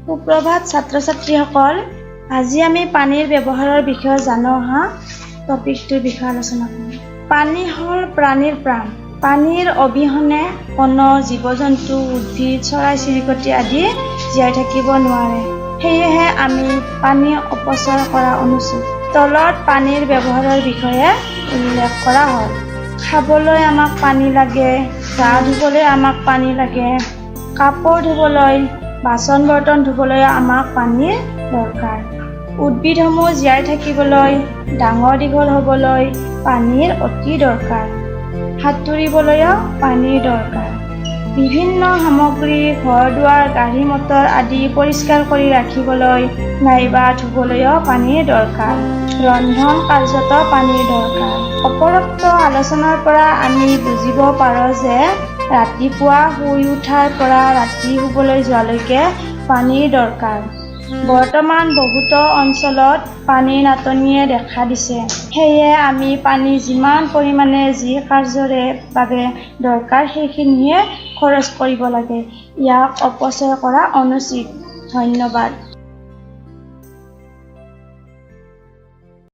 সুপ্ৰভাত ছাত্ৰ ছাত্ৰীসকল, আজি আমি পানীৰ ব্যৱহাৰৰ বিষয়ে জানো অহা টপিকটোৰ বিষয়ে আলোচনা কৰিম। পানী হ'ল প্ৰাণীৰ প্ৰাণ। পানীৰ অবিহনে কোনো জীৱ-জন্তু, উদ্ভিদ, চৰাই-চিৰিকটি আদি জীয়াই থাকিব নোৱাৰে। সেয়েহে আমি পানী অপচয় কৰা অনুচিত। তলত পানীৰ ব্যৱহাৰৰ বিষয়ে উল্লেখ কৰা হ'ল। খাবলৈ আমাক পানী লাগে, গা ধুবলৈ আমাক পানী লাগে, কাপোৰ ধুবলৈ, বাচন বৰ্তন ধুবলৈ আমাক পানীৰ দৰকাৰ। উদ্ভিদসমূহ জীয়াই থাকিবলৈ, ডাঙৰ দীঘল হ'বলৈ পানীৰ অতি দৰকাৰ। সাঁতুৰিবলৈও পানীৰ দৰকাৰ। বিভিন্ন সামগ্ৰী, ঘৰ-দুৱাৰ, গাড়ী মটৰ আদি পৰিষ্কাৰ কৰি ৰাখিবলৈ নাইবা ধুবলৈও পানীৰ দৰকাৰ। ৰন্ধন কাৰ্যত পানীৰ দৰকাৰ। উপৰোক্ত আলোচনাৰ পৰা আমি বুজিব পাৰোঁ যে ৰাতিপুৱা শুই উঠাৰ পৰা ৰাতি শুবলৈ যোৱালৈকে পানীৰ দৰকাৰ। বৰ্তমান বহুতো অঞ্চলত পানীৰ নাটনিয়ে দেখা দিছে। সেয়ে আমি পানী যিমান পৰিমাণে যি কাৰ্যৰে বাবে দৰকাৰ সেইখিনিহে খৰচ কৰিব লাগে। ইয়াক অপচয় কৰা অনুচিত। ধন্যবাদ।